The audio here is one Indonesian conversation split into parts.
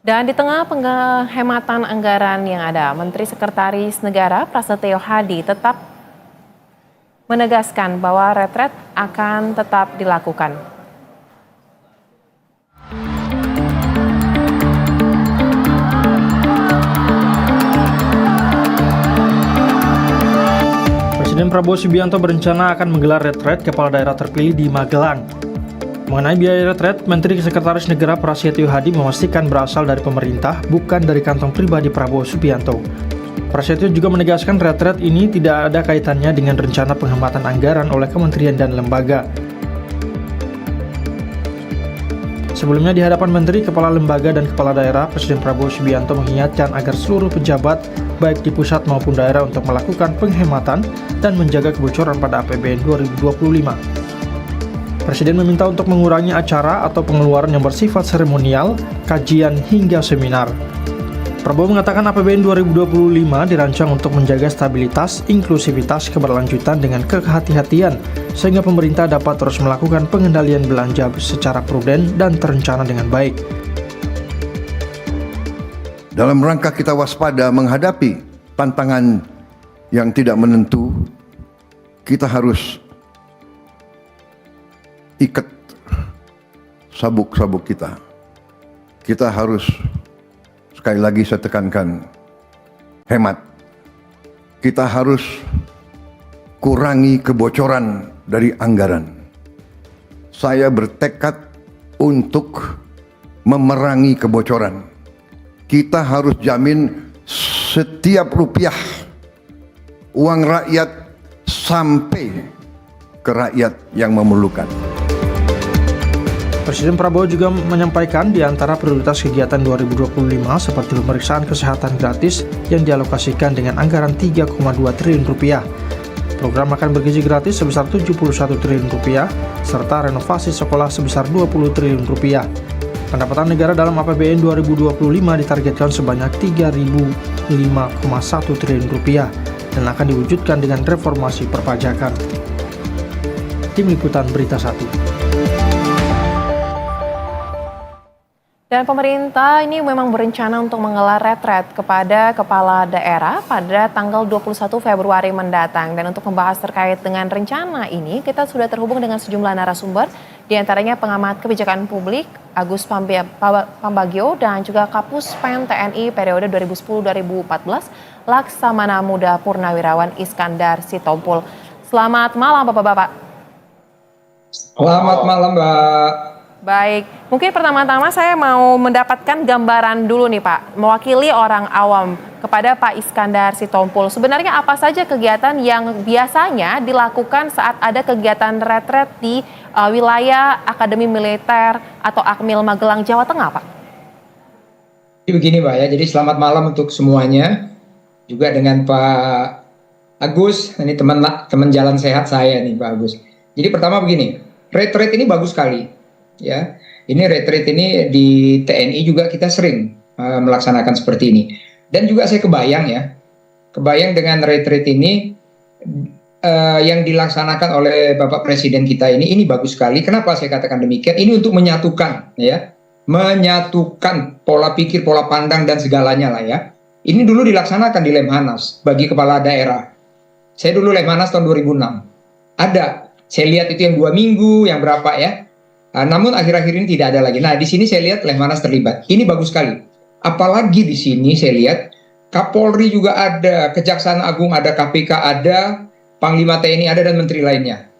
Dan di tengah penghematan anggaran yang ada, Menteri Sekretaris Negara Prasetyo Hadi tetap menegaskan bahwa retret akan tetap dilakukan. Presiden Prabowo Subianto berencana akan menggelar retret kepala daerah terpilih di Magelang. Mengenai biaya retret, Menteri Sekretaris Negara Prasetyo Hadi memastikan berasal dari pemerintah, bukan dari kantong pribadi Prabowo Subianto. Prasetyo juga menegaskan retret ini tidak ada kaitannya dengan rencana penghematan anggaran oleh kementerian dan lembaga. Sebelumnya di hadapan Menteri, Kepala Lembaga dan Kepala Daerah, Presiden Prabowo Subianto mengingatkan agar seluruh pejabat, baik di pusat maupun daerah untuk melakukan penghematan dan menjaga kebocoran pada APBN 2025. Presiden meminta untuk mengurangi acara atau pengeluaran yang bersifat seremonial, kajian, hingga seminar. Prabowo mengatakan APBN 2025 dirancang untuk menjaga stabilitas, inklusivitas, keberlanjutan dengan kehati-hatian, sehingga pemerintah dapat terus melakukan pengendalian belanja secara prudent dan terencana dengan baik. Dalam rangka kita waspada menghadapi tantangan yang tidak menentu, kita harus ikat sabuk-sabuk kita. Kita harus, sekali lagi saya tekankan, hemat. Kita harus kurangi kebocoran dari anggaran. Saya bertekad untuk memerangi kebocoran. Kita harus jamin setiap rupiah uang rakyat sampai ke rakyat yang memerlukan. Presiden Prabowo juga menyampaikan di antara prioritas kegiatan 2025 seperti pemeriksaan kesehatan gratis yang dialokasikan dengan anggaran 3,2 triliun rupiah. Program makan bergizi gratis sebesar 71 triliun rupiah, serta renovasi sekolah sebesar 20 triliun rupiah. Pendapatan negara dalam APBN 2025 ditargetkan sebanyak 3.005,1 triliun rupiah dan akan diwujudkan dengan reformasi perpajakan. Tim Liputan Berita 1. Dan pemerintah ini memang berencana untuk menggelar retret kepada kepala daerah pada tanggal 21 Februari mendatang. Dan untuk membahas terkait dengan rencana ini, kita sudah terhubung dengan sejumlah narasumber, di antaranya pengamat kebijakan publik Agus Pambagio dan juga Kapus Pen TNI periode 2010-2014 Laksamana Muda Purnawirawan Iskandar Sitompul. Selamat malam Bapak-Bapak. Selamat malam Mbak. Baik, mungkin pertama-tama saya mau mendapatkan gambaran dulu nih Pak, mewakili orang awam kepada Pak Iskandar Sitompul. Sebenarnya apa saja kegiatan yang biasanya dilakukan saat ada kegiatan retret di wilayah Akademi Militer atau Akmil Magelang, Jawa Tengah Pak? Jadi begini Mbak ya, jadi selamat malam untuk semuanya. Juga dengan Pak Agus, ini teman jalan sehat saya nih Pak Agus. Jadi pertama begini, retret ini bagus sekali. Ya, ini retreat ini di TNI juga kita sering melaksanakan seperti ini. Dan juga saya kebayang dengan retreat ini yang dilaksanakan oleh Bapak Presiden kita ini bagus sekali. Kenapa saya katakan demikian? Ini untuk menyatukan, ya, menyatukan pola pikir, pola pandang dan segalanya lah ya. Ini dulu dilaksanakan di Lemhanas bagi kepala daerah. Saya dulu Lemhanas tahun 2006. Ada, saya lihat itu yang 2 minggu, yang berapa ya. Namun akhir-akhir ini tidak ada lagi. Nah, di sini saya lihat Lemhanas terlibat. Ini bagus sekali. Apalagi di sini saya lihat Kapolri juga ada, Kejaksaan Agung ada, KPK ada, Panglima TNI ada, dan menteri lainnya.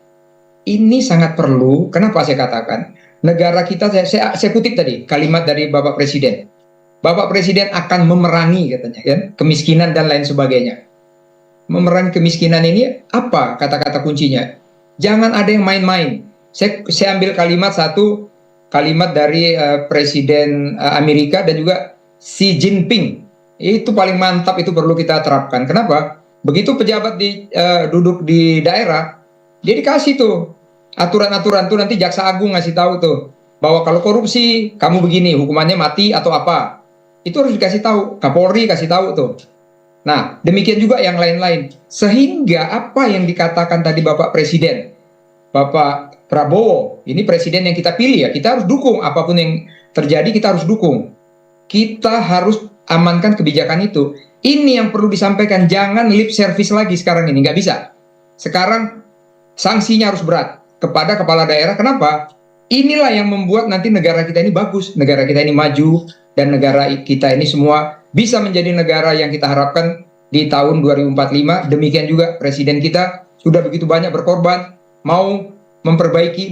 Ini sangat perlu. Kenapa saya katakan? Negara kita, saya kutip tadi kalimat dari Bapak Presiden. Bapak Presiden akan memerangi katanya kan, kemiskinan dan lain sebagainya. Memerangi kemiskinan ini apa kata-kata kuncinya? Jangan ada yang main-main. Saya ambil satu kalimat dari Presiden Amerika dan juga Xi Jinping. Itu paling mantap, itu perlu kita terapkan. Kenapa? Begitu pejabat duduk di daerah, dia dikasih tuh aturan-aturan tuh, nanti Jaksa Agung ngasih tahu tuh bahwa kalau korupsi kamu begini, hukumannya mati atau apa. Itu harus dikasih tahu, Kapolri kasih tahu tuh. Nah, demikian juga yang lain-lain. Sehingga apa yang dikatakan tadi Bapak Presiden, Bapak Prabowo, ini presiden yang kita pilih ya, kita harus dukung apapun yang terjadi, kita harus dukung. kita harus amankan kebijakan itu. Ini yang perlu disampaikan, jangan lip service lagi sekarang ini, nggak bisa. Sekarang sanksinya harus berat kepada kepala daerah. Kenapa? Inilah yang membuat nanti negara kita ini bagus, negara kita ini maju, dan negara kita ini semua bisa menjadi negara yang kita harapkan di tahun 2045. Demikian juga presiden kita sudah begitu banyak berkorban, mau memperbaiki.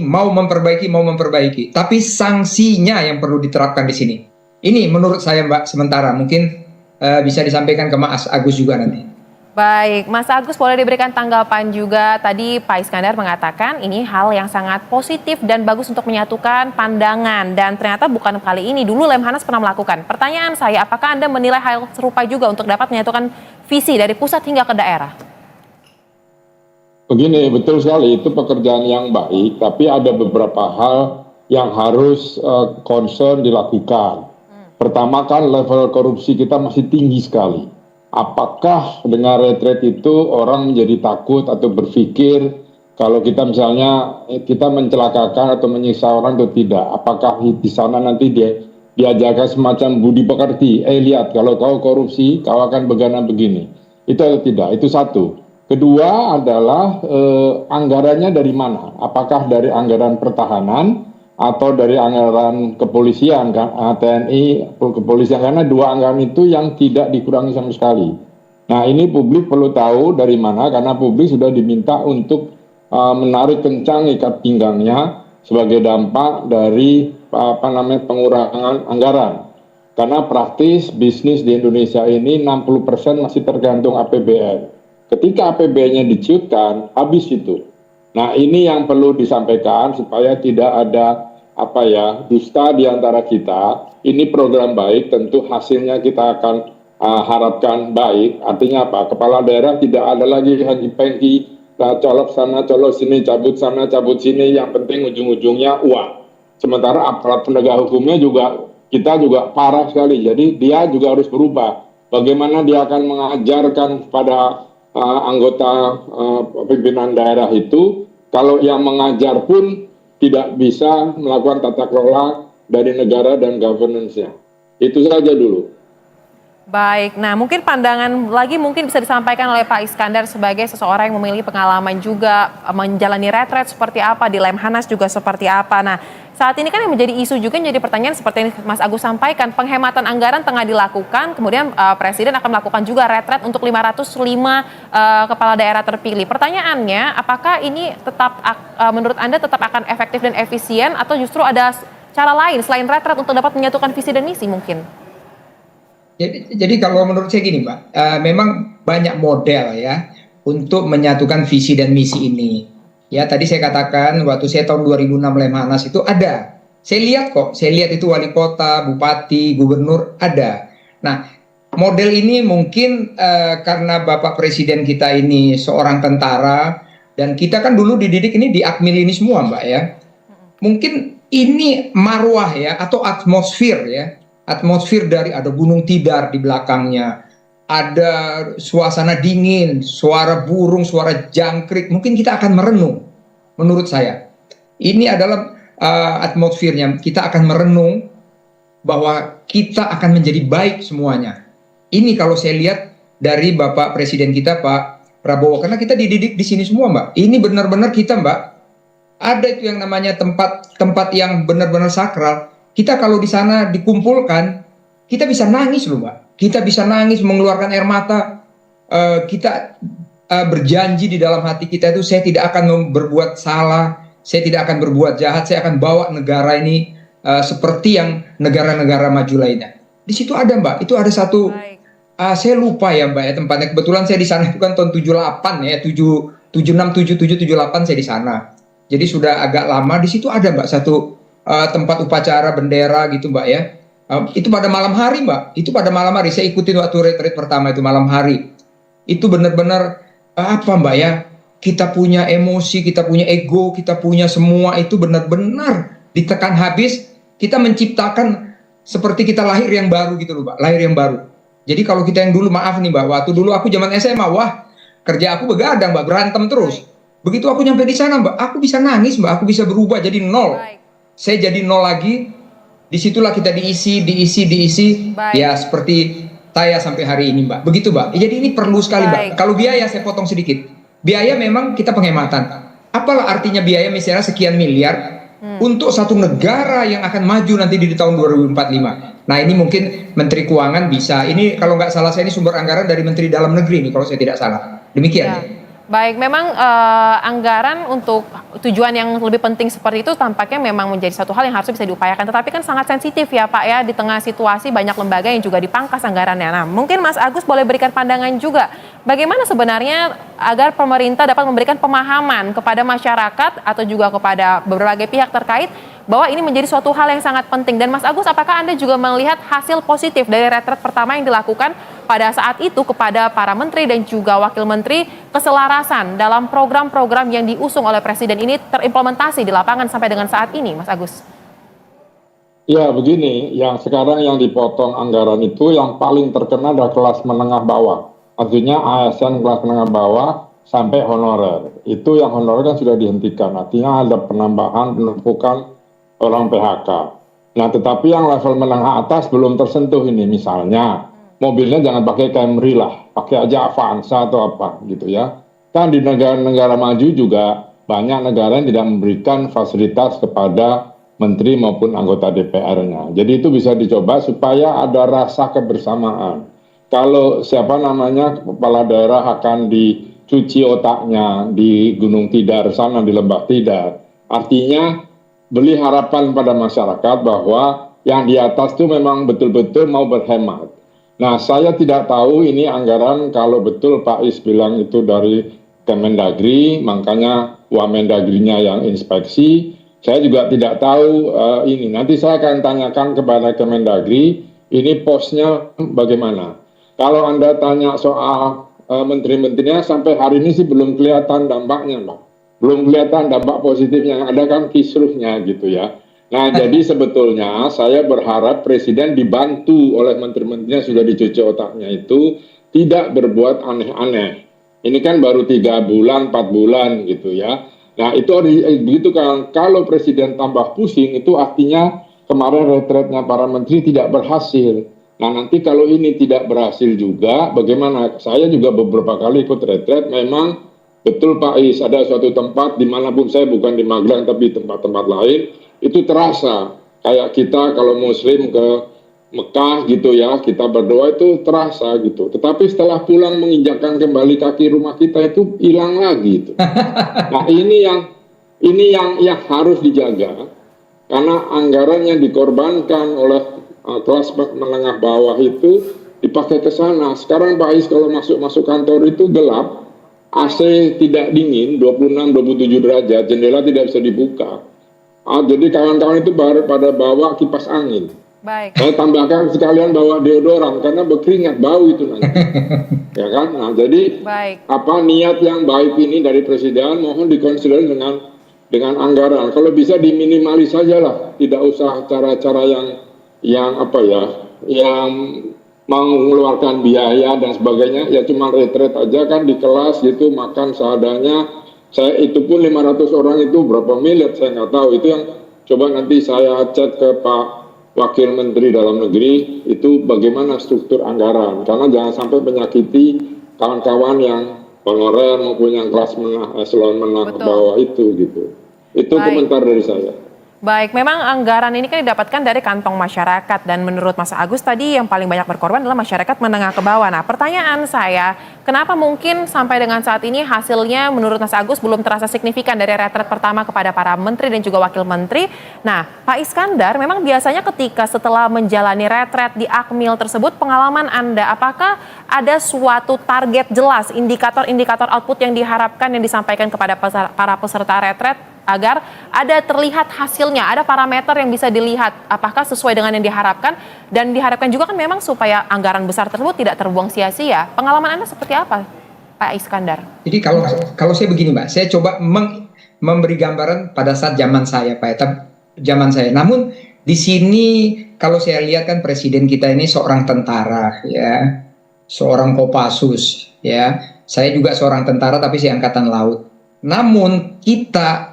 Tapi sanksinya yang perlu diterapkan di sini. Ini menurut saya Mbak, sementara mungkin bisa disampaikan ke Mas Agus juga nanti. Baik, Mas Agus boleh diberikan tanggapan juga. Tadi Pak Iskandar mengatakan ini hal yang sangat positif dan bagus untuk menyatukan pandangan. Dan ternyata bukan kali ini, dulu Lemhanas pernah melakukan. Pertanyaan saya, apakah Anda menilai hal serupa juga untuk dapat menyatukan visi dari pusat hingga ke daerah? Begini, betul sekali, itu pekerjaan yang baik, tapi ada beberapa hal yang harus concern dilakukan. Pertama kan level korupsi kita masih tinggi sekali. Apakah dengan retret itu orang menjadi takut atau berpikir kalau kita misalnya kita mencelakakan atau menyiksa orang atau tidak? Apakah di sana nanti diajarkan semacam budi pekerti? Lihat, kalau kau korupsi, kau akan begini. Itu atau tidak? Itu satu. Kedua adalah anggarannya dari mana? Apakah dari anggaran pertahanan atau dari anggaran kepolisian, kan, TNI, kepolisian, karena dua anggaran itu yang tidak dikurangi sama sekali. Nah, ini publik perlu tahu dari mana, karena publik sudah diminta untuk menarik kencang ikat pinggangnya sebagai dampak dari pengurangan anggaran. Karena praktis bisnis di Indonesia ini 60% masih tergantung APBN. Ketika APBN-nya diciutkan, habis itu. Nah, ini yang perlu disampaikan supaya tidak ada dusta di antara kita. Ini program baik, tentu hasilnya kita akan harapkan baik. Artinya apa? Kepala daerah tidak ada lagi hengki-pengki, colok sana, colok sini, cabut sana, cabut sini. Yang penting ujung-ujungnya uang. Sementara aparat penegak hukumnya kita juga parah sekali. Jadi dia juga harus berubah. Bagaimana dia akan mengajarkan pada anggota pimpinan daerah itu, kalau yang mengajar pun tidak bisa melakukan tata kelola dari negara dan governance-nya. Itu saja dulu. Baik, nah mungkin pandangan lagi mungkin bisa disampaikan oleh Pak Iskandar sebagai seseorang yang memiliki pengalaman juga menjalani retret seperti apa, di Lemhanas juga seperti apa. Nah, saat ini kan yang menjadi isu juga menjadi pertanyaan seperti yang Mas Agus sampaikan, penghematan anggaran tengah dilakukan, kemudian Presiden akan melakukan juga retret untuk 505 kepala daerah terpilih. Pertanyaannya, apakah ini tetap menurut Anda tetap akan efektif dan efisien atau justru ada cara lain selain retret untuk dapat menyatukan visi dan misi mungkin? Jadi kalau menurut saya gini Mbak, memang banyak model ya untuk menyatukan visi dan misi ini. Ya tadi saya katakan waktu saya tahun 2006 Lemhanas itu ada. Saya lihat itu wali kota, bupati, gubernur ada. Nah model ini mungkin karena Bapak Presiden kita ini seorang tentara dan kita kan dulu dididik ini di Akmil ini semua Mbak ya. Mungkin ini marwah ya atau atmosfer ya. Atmosfer dari ada gunung tidar di belakangnya, ada suasana dingin, suara burung, suara jangkrik, mungkin kita akan merenung. Menurut saya, ini adalah atmosfernya. Kita akan merenung bahwa kita akan menjadi baik semuanya. Ini kalau saya lihat dari Bapak Presiden kita Pak Prabowo, karena kita dididik di sini semua Mbak. Ini benar-benar kita Mbak, ada itu yang namanya tempat yang benar-benar sakral. Kita kalau di sana dikumpulkan, kita bisa nangis loh Mbak. Kita bisa nangis, mengeluarkan air mata. Kita berjanji di dalam hati kita itu, saya tidak akan berbuat salah, saya tidak akan berbuat jahat, saya akan bawa negara ini seperti yang negara-negara maju lainnya. Di situ ada Mbak, itu ada satu, saya lupa ya Mbak ya tempatnya. Kebetulan saya di sana itu kan tahun 78 ya, 76, 77, 78 saya di sana. Jadi sudah agak lama. Di situ ada Mbak satu tempat upacara bendera gitu Mbak ya. Itu pada malam hari Mbak. Itu pada malam hari. Saya ikutin waktu retreat pertama itu malam hari. Itu benar-benar Mbak ya. Kita punya emosi, kita punya ego, kita punya semua itu benar-benar ditekan habis. Kita menciptakan seperti kita lahir yang baru gitu loh Mbak. Lahir yang baru. Jadi kalau kita yang dulu maaf nih Mbak. Waktu dulu aku zaman SMA, wah kerja aku begadang Mbak, berantem terus. Begitu aku nyampe di sana Mbak, aku bisa nangis Mbak, aku bisa berubah jadi nol. Saya jadi nol lagi, disitulah kita diisi. Baik. Ya seperti saya sampai hari ini, Mbak. Begitu, Mbak. Jadi ini perlu sekali, Baik. Mbak. Kalau biaya saya potong sedikit. Biaya memang kita penghematan. Apalah artinya biaya misalnya sekian miliar untuk satu negara yang akan maju nanti di tahun 2045. Nah ini mungkin Menteri Keuangan bisa. Ini kalau nggak salah saya ini sumber anggaran dari Menteri Dalam Negeri nih kalau saya tidak salah. Demikian. Ya. Baik, memang anggaran untuk tujuan yang lebih penting seperti itu tampaknya memang menjadi satu hal yang harus bisa diupayakan. Tetapi kan sangat sensitif ya Pak ya, di tengah situasi banyak lembaga yang juga dipangkas anggarannya. Nah mungkin Mas Agus boleh berikan pandangan juga, bagaimana sebenarnya agar pemerintah dapat memberikan pemahaman kepada masyarakat atau juga kepada berbagai pihak terkait bahwa ini menjadi suatu hal yang sangat penting. Dan Mas Agus, apakah Anda juga melihat hasil positif dari retret pertama yang dilakukan pada saat itu kepada para menteri dan juga wakil menteri, keselarasan dalam program-program yang diusung oleh Presiden ini terimplementasi di lapangan sampai dengan saat ini, Mas Agus? Ya begini, yang sekarang yang dipotong anggaran itu yang paling terkena adalah kelas menengah bawah. Artinya ASN kelas menengah bawah sampai honorer. Itu yang honorer kan sudah dihentikan. Artinya ada penambahan penumpukan orang PHK. Nah tetapi yang level menengah atas belum tersentuh ini. Misalnya mobilnya jangan pakai Camry lah, pakai aja Avanza atau apa gitu ya. Kan di negara-negara maju juga banyak negara yang tidak memberikan fasilitas kepada menteri maupun anggota DPR-nya. Jadi itu bisa dicoba supaya ada rasa kebersamaan. Kalau siapa namanya kepala daerah akan dicuci otaknya di Gunung Tidar sana, di Lembah Tidar, artinya beli harapan pada masyarakat bahwa yang di atas itu memang betul-betul mau berhemat. Nah, saya tidak tahu ini anggaran kalau betul Pak Is bilang itu dari Kemendagri, makanya Wamendagrinya yang inspeksi. Saya juga tidak tahu ini. Nanti saya akan tanyakan kepada Kemendagri, ini posnya bagaimana. Kalau Anda tanya soal menteri-menterinya, sampai hari ini sih belum kelihatan dampaknya, Pak. Belum kelihatan dampak positifnya, yang ada kan kisruhnya gitu ya. Nah jadi sebetulnya saya berharap Presiden dibantu oleh menteri-menterinya sudah dicuci otaknya itu tidak berbuat aneh-aneh. Ini kan baru 3 bulan, 4 bulan gitu ya. Nah itu begitu kan, kalau Presiden tambah pusing itu artinya kemarin retretnya para menteri tidak berhasil. Nah nanti kalau ini tidak berhasil juga bagaimana? Saya juga beberapa kali ikut retret, memang betul Pak Is, ada suatu tempat dimanapun saya, bukan di Magelang tapi tempat-tempat lain, itu terasa kayak kita kalau muslim ke Mekah gitu ya, kita berdoa itu terasa gitu. Tetapi setelah pulang menginjakkan kembali kaki rumah kita itu hilang lagi itu. Nah ini yang harus dijaga, karena anggaran yang dikorbankan oleh kelas menengah bawah itu dipakai ke sana. Sekarang Pak Is kalau masuk kantor itu gelap, AC tidak dingin, 26-27 derajat, jendela tidak bisa dibuka. Jadi kawan-kawan itu pada bawa kipas angin. Baik. Saya tambahkan sekalian bawa deodoran, karena berkeringat, bau itu nanti. Ya kan? Nah jadi Baik. niat yang baik ini dari Presiden mohon dikonsider dengan anggaran. Kalau bisa diminimalis saja lah, tidak usah cara-cara yang mengeluarkan biaya dan sebagainya, ya cuma retret aja kan di kelas gitu, makan seadanya. Saya itu pun 500 orang itu berapa miliar saya nggak tahu. Itu yang coba nanti saya chat ke Pak Wakil Menteri Dalam Negeri, itu bagaimana struktur anggaran, karena jangan sampai menyakiti kawan-kawan yang honorer maupun yang kelas eselon menengah bawah itu gitu. Itu komentar dari saya. Baik, memang anggaran ini kan didapatkan dari kantong masyarakat, dan menurut Mas Agus tadi yang paling banyak berkorban adalah masyarakat menengah ke bawah. Nah pertanyaan saya, kenapa mungkin sampai dengan saat ini hasilnya menurut Mas Agus belum terasa signifikan dari retret pertama kepada para menteri dan juga wakil menteri? Nah Pak Iskandar, memang biasanya ketika setelah menjalani retret di Akmil tersebut, pengalaman Anda, apakah ada suatu target jelas, indikator-indikator output yang diharapkan yang disampaikan kepada para peserta retret, agar ada terlihat hasilnya, ada parameter yang bisa dilihat apakah sesuai dengan yang diharapkan, dan diharapkan juga kan memang supaya anggaran besar tersebut tidak terbuang sia-sia. Pengalaman Anda seperti apa, Pak Iskandar? Jadi kalau saya begini Mbak, saya coba memberi gambaran pada saat zaman saya Pak, zaman saya. Namun di sini kalau saya lihat kan Presiden kita ini seorang tentara ya, seorang Kopassus ya. Saya juga seorang tentara tapi saya angkatan laut. Namun kita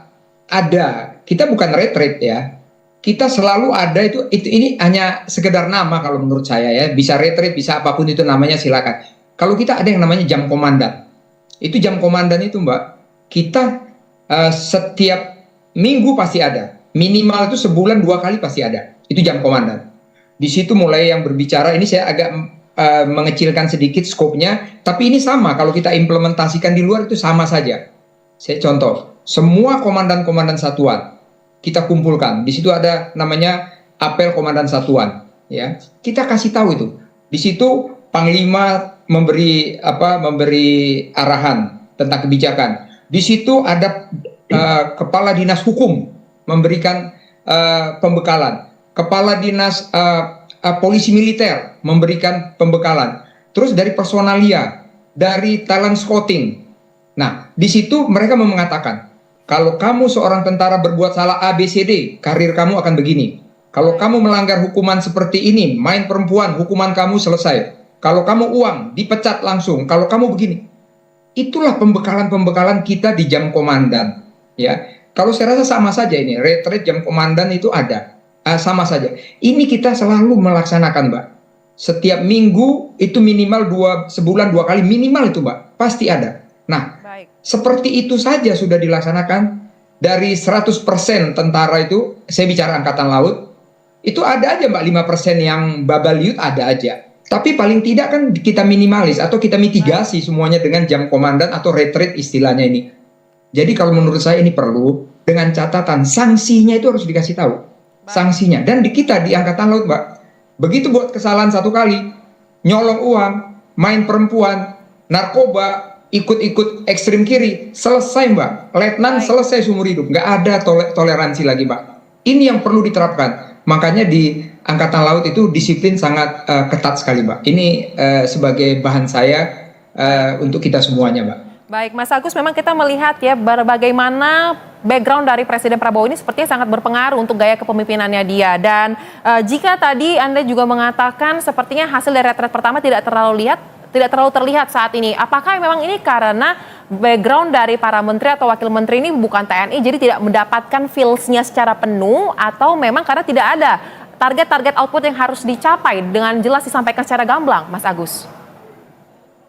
bukan retret ya. kita selalu ada ini hanya sekedar nama kalau menurut saya ya, bisa retreat, bisa apapun itu namanya silakan. Kalau kita ada yang namanya jam komandan, itu jam komandan itu Mbak, kita setiap minggu pasti ada, minimal itu sebulan 2 kali pasti ada, itu jam komandan. Di situ mulai yang berbicara, ini saya agak mengecilkan sedikit skopnya, tapi ini sama kalau kita implementasikan di luar itu sama saja. Saya contoh, semua komandan-komandan satuan kita kumpulkan. Di situ ada namanya apel komandan satuan, ya. Kita kasih tahu itu. Di situ Panglima memberi arahan tentang kebijakan. Di situ ada Kepala Dinas Hukum memberikan pembekalan. Kepala Dinas Polisi Militer memberikan pembekalan. Terus dari personalia, dari talent scouting. Nah, di situ mereka mengatakan, kalau kamu seorang tentara berbuat salah A, B, C, D, karir kamu akan begini. Kalau kamu melanggar hukuman seperti ini, main perempuan, hukuman kamu selesai. Kalau kamu uang, dipecat langsung. Kalau kamu begini. Itulah pembekalan-pembekalan kita di jam komandan. Ya, kalau saya rasa sama saja ini, retreat jam komandan itu ada. Sama saja. Ini kita selalu melaksanakan, Mbak. Setiap minggu itu minimal sebulan 2 kali, minimal itu, Mbak. Pasti ada. Nah, seperti itu saja sudah dilaksanakan. Dari 100% tentara itu, saya bicara Angkatan Laut, itu ada aja Mbak 5% yang babaliut ada aja. Tapi paling tidak kan kita minimalis atau kita mitigasi semuanya dengan jam komandan atau retreat istilahnya ini. Jadi kalau menurut saya ini perlu dengan catatan sanksinya itu harus dikasih tahu. Sanksinya. Dan di kita di Angkatan Laut Mbak, begitu buat kesalahan 1 kali, nyolong uang, main perempuan, narkoba, ikut-ikut ekstrim kiri, selesai Mbak. Letnan selesai seumur hidup, nggak ada toleransi lagi Mbak. Ini yang perlu diterapkan. Makanya di Angkatan Laut itu disiplin sangat ketat sekali Mbak. Ini sebagai bahan saya untuk kita semuanya Mbak. Baik Mas Agus, memang kita melihat ya bagaimana background dari Presiden Prabowo ini sepertinya sangat berpengaruh untuk gaya kepemimpinannya dia. Dan jika tadi Anda juga mengatakan sepertinya hasil dari retret pertama tidak terlalu terlihat saat ini. Apakah memang ini karena background dari para menteri atau wakil menteri ini bukan TNI, jadi tidak mendapatkan feels-nya secara penuh, atau memang karena tidak ada target-target output yang harus dicapai dengan jelas disampaikan secara gamblang, Mas Agus?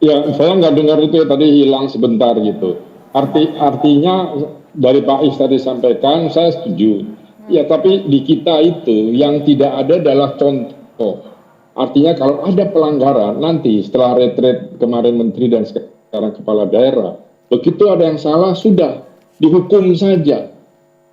Ya, saya nggak dengar itu ya, tadi hilang sebentar gitu. Artinya dari Pak Is tadi sampaikan, saya setuju. Ya, tapi di kita itu yang tidak ada adalah contoh. Artinya kalau ada pelanggaran nanti setelah retret kemarin menteri dan sekarang kepala daerah, begitu ada yang salah sudah dihukum saja.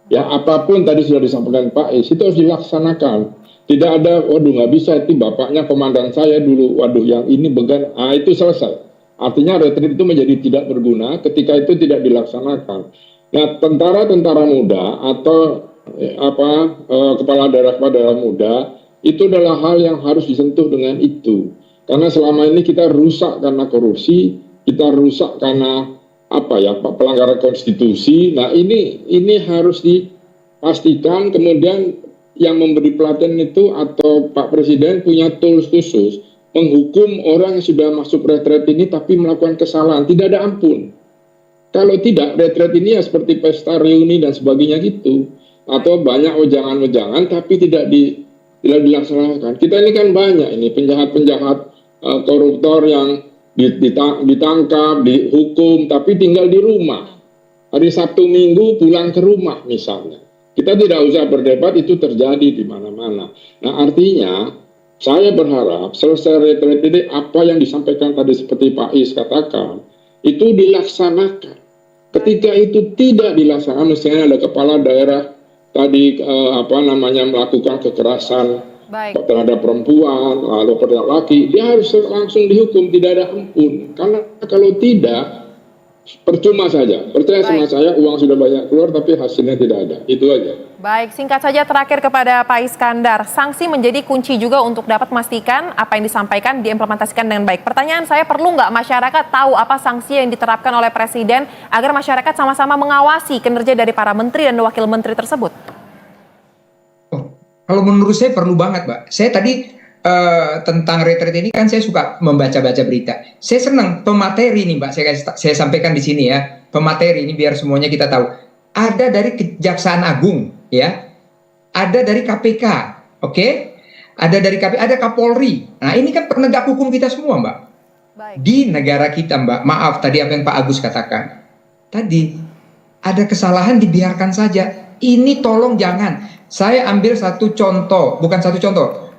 Ya apapun tadi sudah disampaikan Pak Is itu harus dilaksanakan. Tidak ada, waduh nggak bisa itu bapaknya komandan saya dulu, waduh yang ini began, itu selesai. Artinya retret itu menjadi tidak berguna ketika itu tidak dilaksanakan. Nah tentara-tentara muda atau kepala daerah muda itu adalah hal yang harus disentuh dengan itu. Karena selama ini kita rusak karena korupsi, kita rusak karena pelanggaran konstitusi. Nah ini harus dipastikan, kemudian yang memberi pelatihan itu atau Pak Presiden punya tools khusus menghukum orang yang sudah masuk retret ini tapi melakukan kesalahan, tidak ada ampun. Kalau tidak, retret ini ya seperti pesta reuni dan sebagainya gitu, atau banyak wejangan-wejangan tapi tidak dilaksanakan. Kita ini kan banyak ini penjahat-penjahat koruptor yang ditangkap, dihukum, tapi tinggal di rumah. Hari Sabtu Minggu pulang ke rumah misalnya. Kita tidak usah berdebat, itu terjadi di mana-mana. Nah artinya saya berharap selesai retret ini apa yang disampaikan tadi seperti Pak Is katakan, itu dilaksanakan. Ketika itu tidak dilaksanakan, misalnya ada kepala daerah tadi melakukan kekerasan terhadap perempuan, lalu terhadap laki, dia harus langsung dihukum, tidak ada ampun. Karena kalau tidak, percuma saja. Percaya sama saya, uang sudah banyak keluar tapi hasilnya tidak ada. Itu aja. Baik, singkat saja terakhir kepada Pak Iskandar. Sanksi menjadi kunci juga untuk dapat memastikan apa yang disampaikan diimplementasikan dengan baik. Pertanyaan saya, perlu nggak masyarakat tahu apa sanksi yang diterapkan oleh Presiden agar masyarakat sama-sama mengawasi kinerja dari para menteri dan wakil menteri tersebut? Kalau menurut saya perlu banget, Mbak. Saya tadi tentang retret ini kan saya suka membaca-baca berita. Saya senang pemateri ini Mbak, saya sampaikan di sini ya. Pemateri ini biar semuanya kita tahu. Ada dari Kejaksaan Agung ya. ada dari KPK, oke? Ada dari KPK, ada Kapolri. Nah, ini kan penegak hukum kita semua, Mbak. Baik. Di negara kita, Mbak. Maaf tadi apa yang Pak Agus katakan. Tadi ada kesalahan dibiarkan saja. Ini tolong jangan. Saya ambil satu contoh, bukan satu contoh,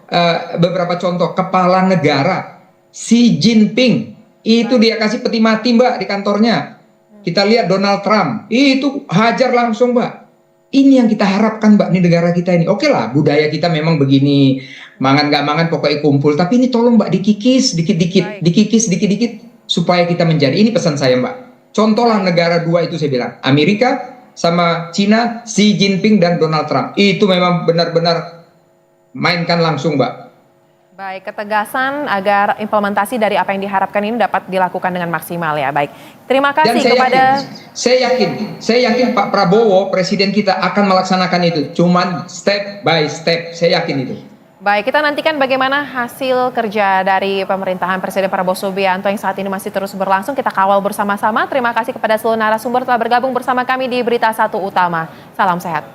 beberapa contoh. Kepala negara Xi Jinping itu dia kasih peti mati, Mbak, di kantornya. Kita lihat Donald Trump, itu hajar langsung, Mbak. Ini yang kita harapkan, Mbak, di negara kita ini. Oke lah, budaya kita memang begini, mangan gak mangan pokoknya kumpul. Tapi ini tolong, Mbak, dikikis dikit-dikit, dikikis dikit-dikit supaya kita menjadi. Ini pesan saya, Mbak. Contohlah negara dua itu saya bilang, Amerika sama Cina, Xi Jinping dan Donald Trump. Itu memang benar-benar mainkan langsung, Mbak. Baik, ketegasan agar implementasi dari apa yang diharapkan ini dapat dilakukan dengan maksimal ya. Baik, terima Dan kasih kepada... saya yakin Pak Prabowo, presiden kita akan melaksanakan itu. Cuman step by step, saya yakin itu. Baik, kita nantikan bagaimana hasil kerja dari pemerintahan Presiden Prabowo Subianto yang saat ini masih terus berlangsung. Kita kawal bersama-sama. Terima kasih kepada seluruh narasumber telah bergabung bersama kami di Berita Satu Utama. Salam sehat.